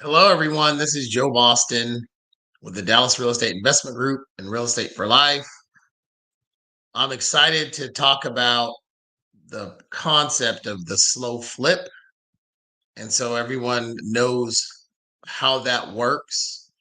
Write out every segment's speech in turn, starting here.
Hello, everyone. This is Joe Boston with the Dallas Real Estate Investment Group and Real Estate for Life. I'm excited to talk about the concept of the slow flip. And so everyone knows how that works.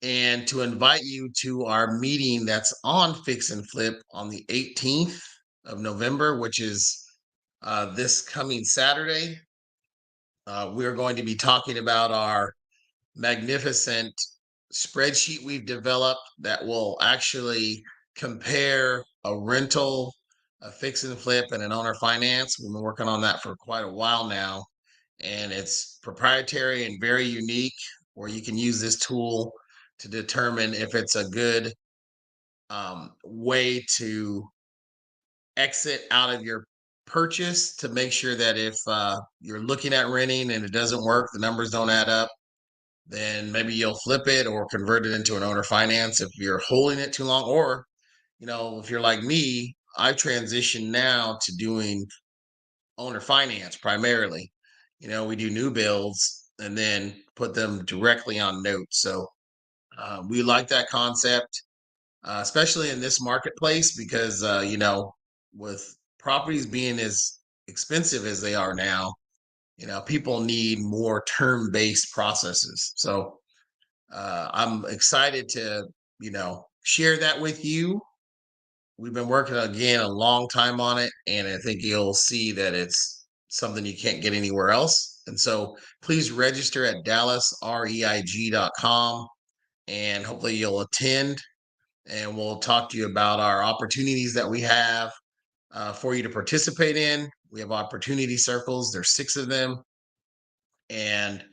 And to invite you to our meeting that's on Fix and Flip on the 18th of November, which is this coming Saturday. We're going to be talking about our magnificent spreadsheet we've developed that will actually compare a rental, a fix and flip, and an owner finance. We've been working on that for quite a while now, and it's proprietary and very unique, where you can use this tool to determine if it's a good way to exit out of your purchase, to make sure that if you're looking at renting and it doesn't work, the numbers don't add up, then maybe you'll flip it or convert it into an owner finance if you're holding it too long. Or, if you're like me, I transitioned now to doing owner finance primarily. We do new builds and then put them directly on notes. So we like that concept, especially in this marketplace, because, with properties being as expensive as they are now, people need more term-based processes. So I'm excited to, share that with you. We've been working again a long time on it, and I think you'll see that it's something you can't get anywhere else. And so please register at dallasreig.com, and hopefully you'll attend, and we'll talk to you about our opportunities that we have for you to participate in. We have opportunity circles, there's 6 of them. And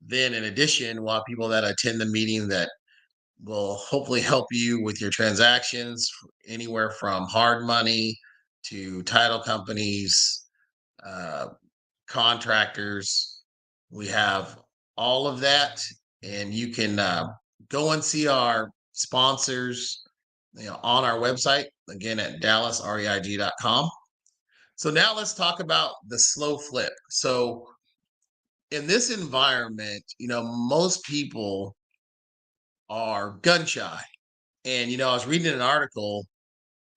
then in addition, we'll have people that attend the meeting that will hopefully help you with your transactions, anywhere from hard money to title companies, uh, contractors. We have all of that, and you can go and see our sponsors, on our website, again at dallasreig.com. So now let's talk about the slow flip. So in this environment, most people are gun shy. And, I was reading an article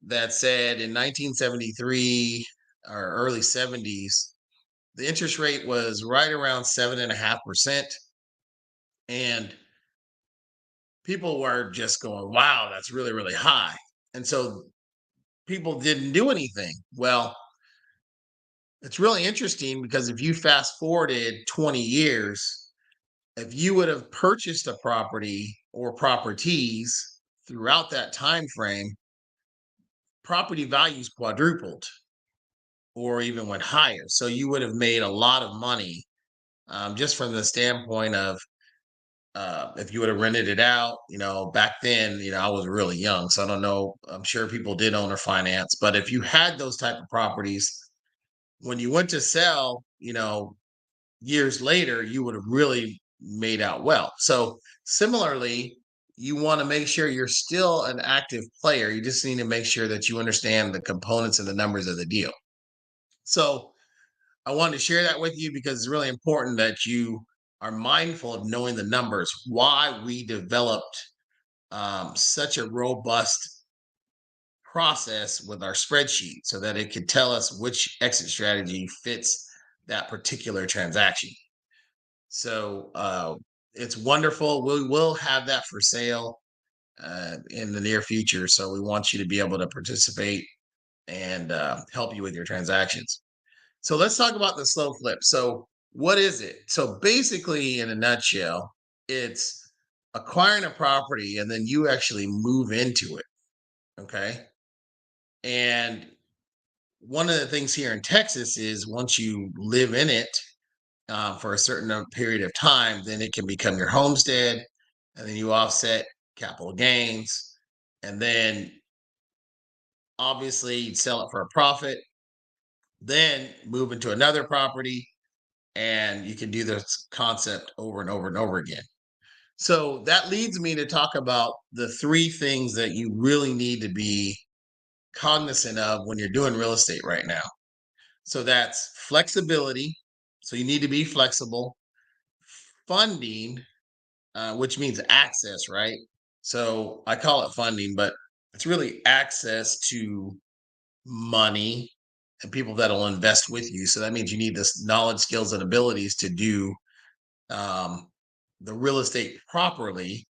that said in 1973 or early 70s, the interest rate was right around 7.5%. And people were just going, wow, that's really, really high. And so people didn't do anything. Well, it's really interesting because if you fast forwarded 20 years, if you would have purchased a property or properties throughout that time frame, property values quadrupled or even went higher. So you would have made a lot of money, just from the standpoint of, if you would have rented it out. Back then, I was really young, so I don't know. I'm sure people did owner finance, but if you had those type of properties, when you went to sell, years later, you would have really made out well. So similarly, you want to make sure you're still an active player. You just need to make sure that you understand the components and the numbers of the deal. So I wanted to share that with you because it's really important that you are mindful of knowing the numbers, why we developed such a robust process with our spreadsheet so that it could tell us which exit strategy fits that particular transaction. So it's wonderful. We will have that for sale in the near future. So we want you to be able to participate and help you with your transactions. So let's talk about the slow flip. So what is it? So basically, in a nutshell, it's acquiring a property and then you actually move into it. Okay. And one of the things here in Texas is once you live in it for a certain period of time, then it can become your homestead, and then you offset capital gains, and then obviously you'd sell it for a profit, then move into another property, and you can do this concept over and over and over again. So that leads me to talk about the 3 things that you really need to be cognizant of when you're doing real estate right now. So that's flexibility. So you need to be flexible. funding, which means access, right? So I call it funding, but it's really access to money and people that'll invest with you. So that means you need this knowledge, skills, and abilities to do um, the real estate properly.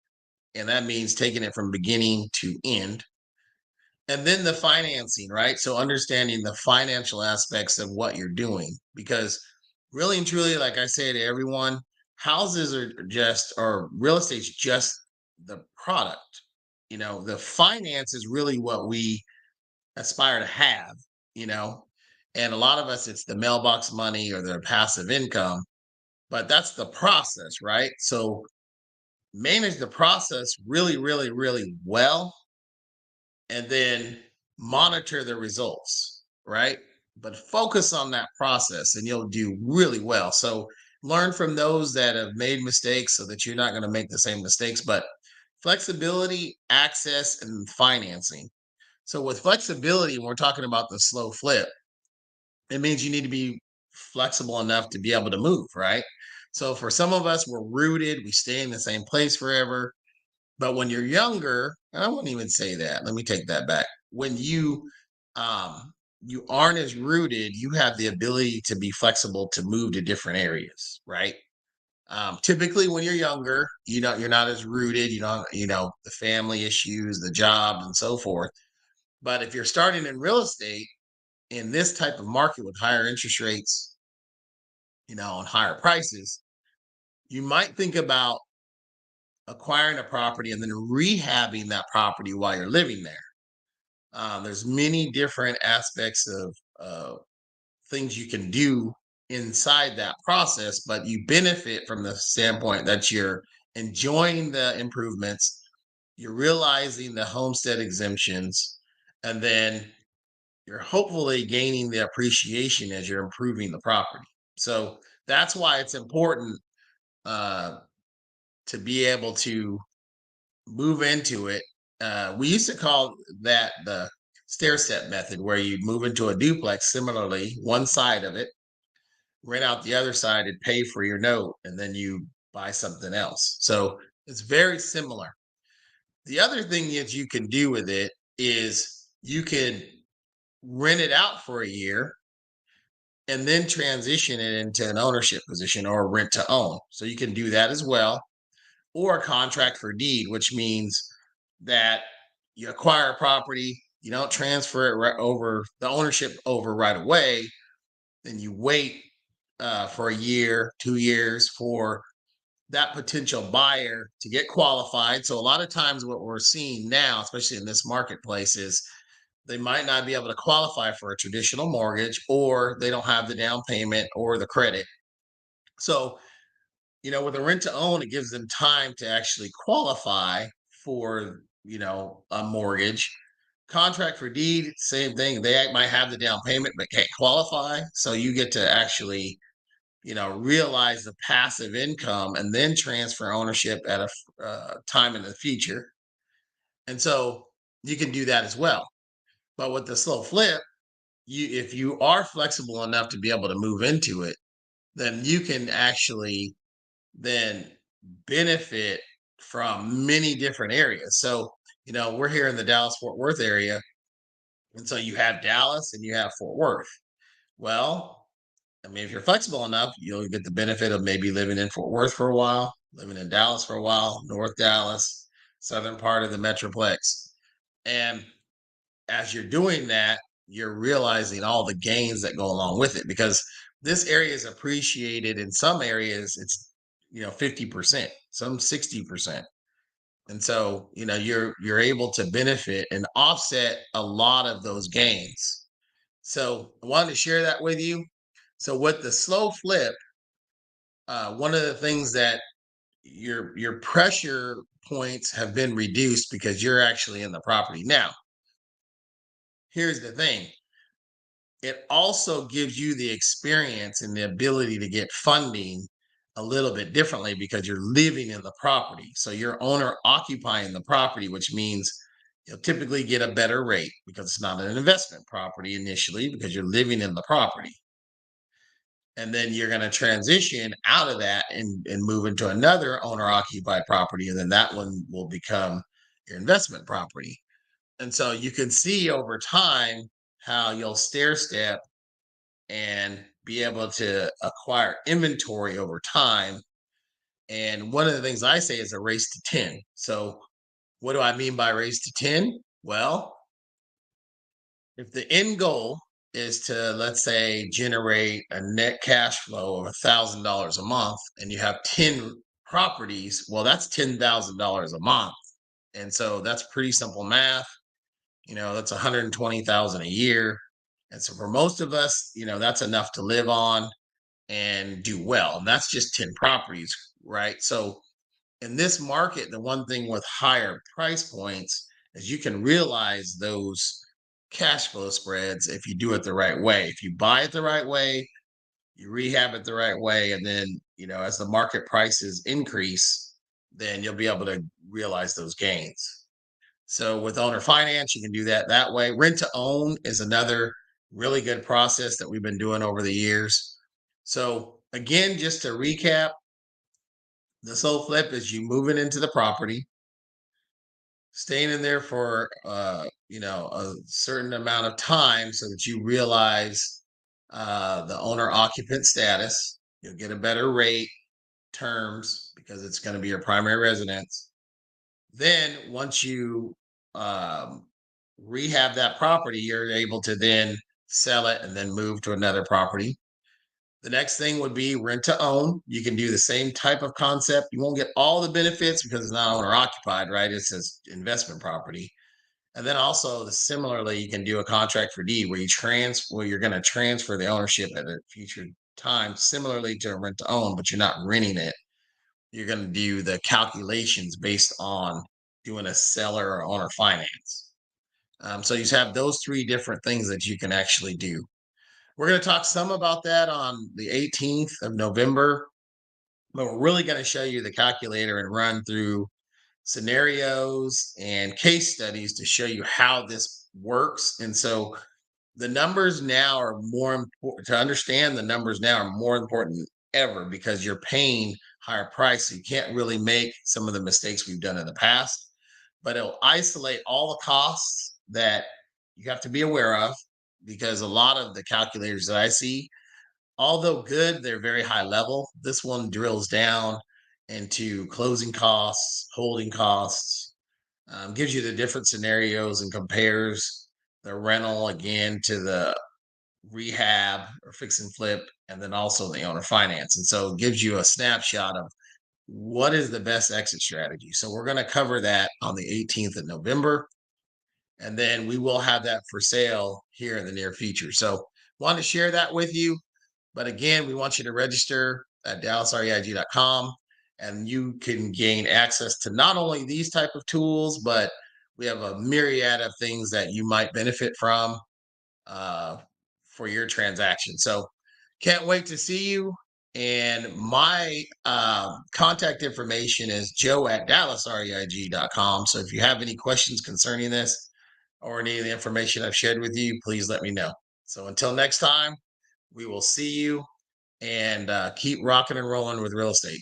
And that means taking it from beginning to end. And then the financing, right? So understanding the financial aspects of what you're doing. Because really and truly, like I say to everyone, houses are just, or real estate's just the product. The finance is really what we aspire to have, you know. And a lot of us, it's the mailbox money or the passive income, but that's the process, right? So manage the process really, really, really well, and then monitor the results, right? But focus on that process and you'll do really well. So learn from those that have made mistakes so that you're not going to make the same mistakes. But flexibility, access, and financing. So with flexibility, when we're talking about the slow flip, it means you need to be flexible enough to be able to move, right? So for some of us, we're rooted, we stay in the same place forever. But when you're younger, and I wouldn't even say that. Let me take that back. When you aren't as rooted, you have the ability to be flexible to move to different areas, right? Typically, when you're younger, you're not as rooted. The family issues, the job, and so forth. But if you're starting in real estate in this type of market with higher interest rates, and higher prices, you might think about acquiring a property and then rehabbing that property while you're living there. There's many different aspects of things you can do inside that process, but you benefit from the standpoint that you're enjoying the improvements, you're realizing the homestead exemptions, and then you're hopefully gaining the appreciation as you're improving the property. So that's why it's important uh, to be able to move into it. We used to call that the stair step method, where you move into a duplex similarly, one side of it, rent out the other side, and pay for your note, and then you buy something else. So it's very similar. The other thing that you can do with it is you can rent it out for a year and then transition it into an ownership position or rent to own. So you can do that as well, or a contract for deed, which means that you acquire a property, you don't transfer it right over the ownership over right away, then you wait for a year, 2 years for that potential buyer to get qualified. So a lot of times what we're seeing now, especially in this marketplace, is they might not be able to qualify for a traditional mortgage, or they don't have the down payment or the credit. So with a rent to own, it gives them time to actually qualify for, a mortgage. Contract for deed, same thing. They might have the down payment but can't qualify. So you get to actually, realize the passive income and then transfer ownership at a time in the future. And so you can do that as well. But with the slow flip, if you are flexible enough to be able to move into it, then you can actually then benefit from many different areas. So, we're here in the Dallas Fort Worth area. And so you have Dallas and you have Fort Worth. Well, I mean, if you're flexible enough, you'll get the benefit of maybe living in Fort Worth for a while, living in Dallas for a while, North Dallas, southern part of the Metroplex. And as you're doing that, you're realizing all the gains that go along with it, because this area is appreciated. In some areas it's 50%, some 60%. And so you're able to benefit and offset a lot of those gains. So I wanted to share that with you. So with the slow flip, one of the things that your pressure points have been reduced because you're actually in the property. Now, here's the thing. It also gives you the experience and the ability to get funding a little bit differently because you're living in the property. So you're owner occupying the property, which means you'll typically get a better rate because it's not an investment property initially, because you're living in the property. and then you're going to transition out of that and move into another owner occupied property, and then that one will become your investment property. And so you can see over time how you'll stair step and be able to acquire inventory over time. And one of the things I say is a race to 10. So what do I mean by race to 10? Well, if the end goal is to, let's say, generate a net cash flow of $1,000 a month and you have 10 properties, well, that's $10,000 a month. And so that's pretty simple math. That's 120,000 a year. And so for most of us, that's enough to live on and do well. And that's just 10 properties, right? So in this market, the one thing with higher price points is you can realize those cash flow spreads if you do it the right way. If you buy it the right way, you rehab it the right way, and then, as the market prices increase, then you'll be able to realize those gains. So with owner finance, you can do that way. Rent to own is another really good process that we've been doing over the years. So again, just to recap, the slow flip is you moving into the property, staying in there for a certain amount of time so that you realize the owner occupant status. You'll get a better rate, terms, because it's going to be your primary residence. Then once you um, rehab that property, you're able to then sell it and then move to another property. The next thing would be rent to own. You can do the same type of concept. You won't get all the benefits because it's not owner occupied, right? It's an investment property. And then also, similarly, you can do a contract for deed where you're going to transfer the ownership at a future time, similarly to a rent to own, but you're not renting it. You're going to do the calculations based on doing a seller or owner finance. So you have those three different things that you can actually do. We're going to talk some about that on the 18th of November, but we're really going to show you the calculator and run through scenarios and case studies to show you how this works. And so the numbers now are more important to understand. The numbers now are more important than ever because you're paying higher price. So you can't really make some of the mistakes we've done in the past, but it'll isolate all the costs that you have to be aware of, because a lot of the calculators that I see, although good, they're very high level. This one drills down into closing costs, holding costs, gives you the different scenarios and compares the rental again to the rehab or fix and flip, and then also the owner finance. And so it gives you a snapshot of what is the best exit strategy. So we're going to cover that on the 18th of November. And then we will have that for sale here in the near future. So wanted to share that with you. But again, we want you to register at dallasreig.com, and you can gain access to not only these type of tools, but we have a myriad of things that you might benefit from uh, for your transaction. So can't wait to see you. And my contact information is joe@dallasreig.com. So if you have any questions concerning this or any of the information I've shared with you, please let me know. So until next time, we will see you, and keep rocking and rolling with real estate.